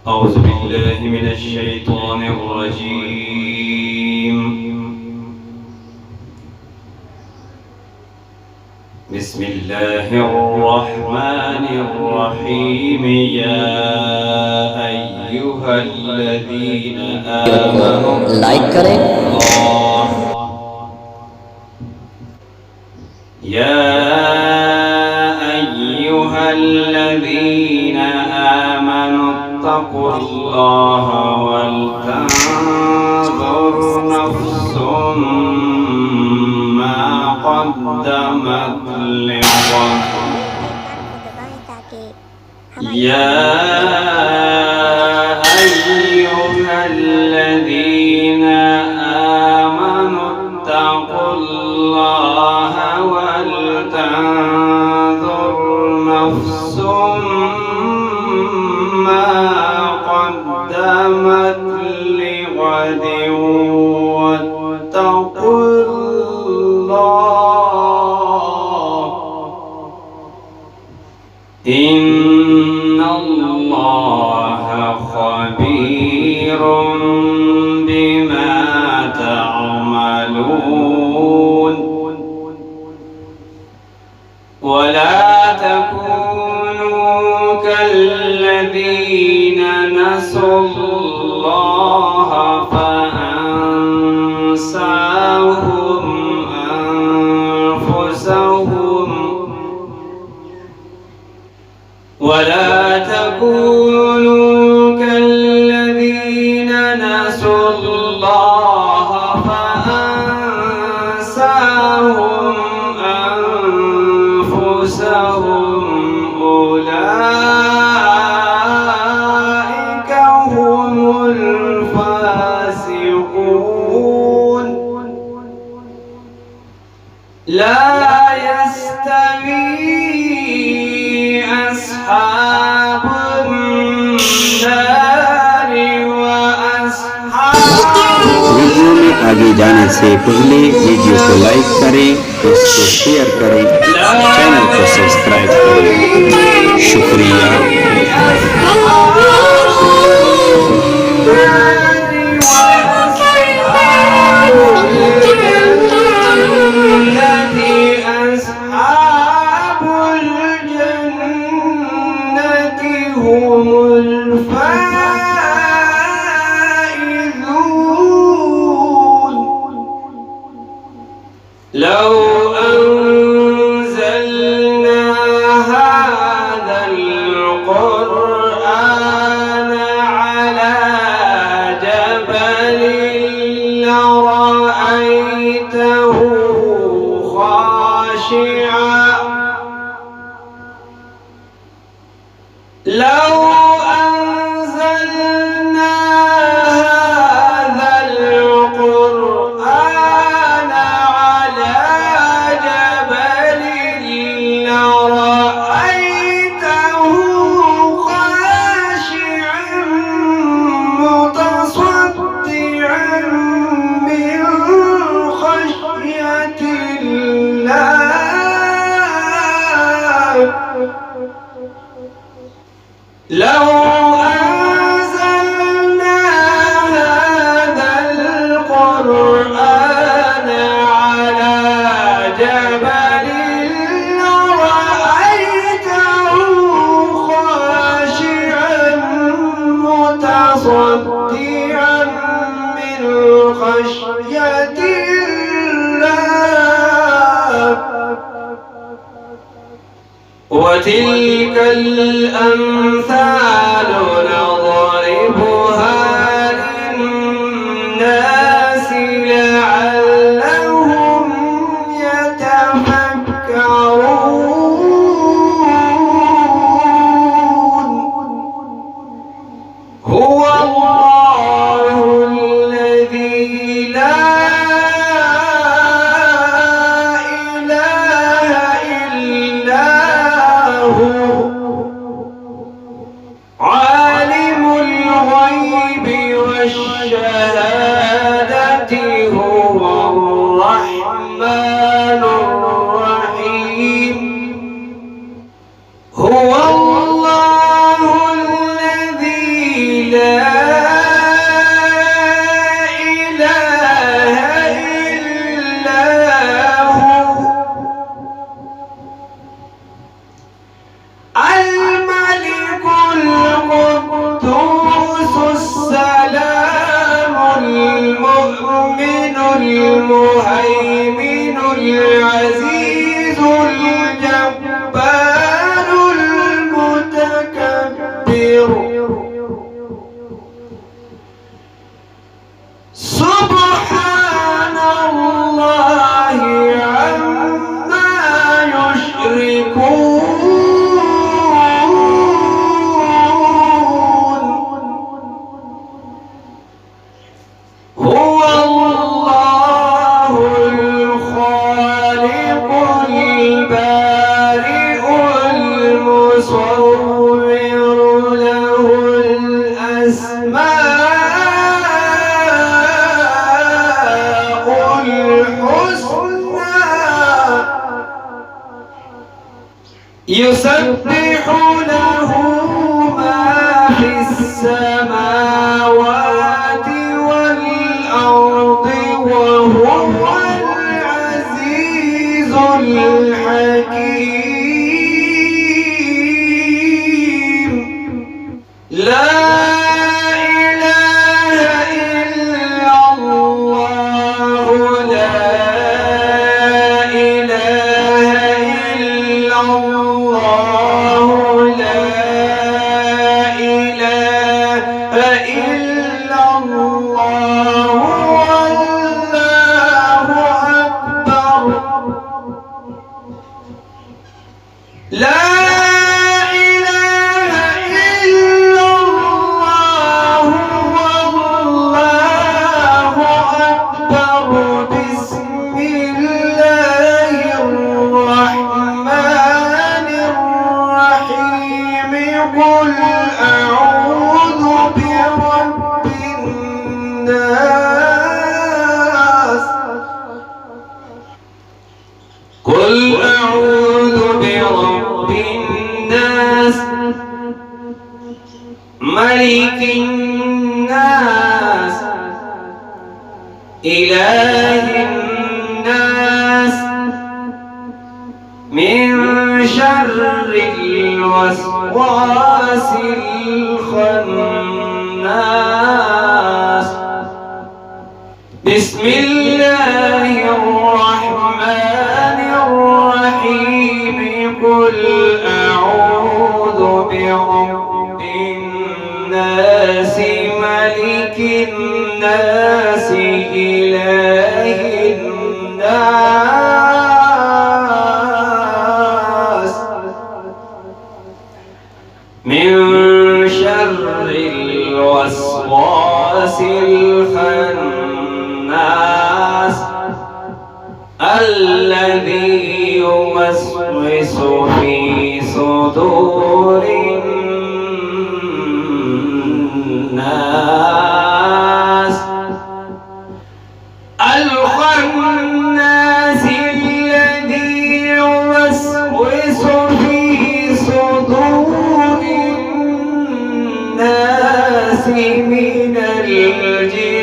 أعوذ بالله من الشيطان الرجيم. بسم الله الرحمن الرحيم. يا أيها الذين آمنوا लाइक करें। يا أيها الذين آمنوا اتقوا الله ولتنظر نفس ما قدمت لغد. يا أيها الذين آمنوا اتقوا الله ولتنظر نفس ما قدمت لغد واتقوا الله إن الله خبير بما تعملون. ولا تكونوا كالذين نسوا الله فأنساهم أنفسهم. ولا تكونوا كالذين نسوا الله فأنساهم أنفسهم. أولئك هم الفاسقون. لا يستوي أصحاب النار وأصحاب वीडियो में आगे जाने से पहले वीडियो को लाइक करें, इसको शेयर करें, चैनल को सब्सक्राइब करें। शुक्रिया। أصحاب الجنة هم الفائزون. لو أنزلنا هذا القرآن على جبل لرأيته خاشعا. لو أنزلنا هذا القرآن على جبل لرأيته خاشعا متصدعا من خشية الله. لو أنزلنا هذا القرآن على جبل لرأيته خاشعا متصدعا من خشية الله. وتلك الأمثال نضربها للناس لعلهم يتفكرون. هو الله الذي لا إله إلا هو عالم الغيب والشهادة. هو الرحمن الرحيم. هو الله الذي سبحان الله عما يشركون هو الله الخالق البارئ المصور له الأسماء الحسنى يسبح له ما في السماوات والأرض وهو العزيز الحكيم لا قل أعوذ برب الناس ملك الناس إله الناس من شر الوسواس الخناس بسم الله الرحمن الرحيم قل أعوذ برب الناس ملك الناس إله الناس من شر الوسواس الخناس الذي يوسوس في صدور الناس الخناس الذي يوسوس في صدور الناس من الجن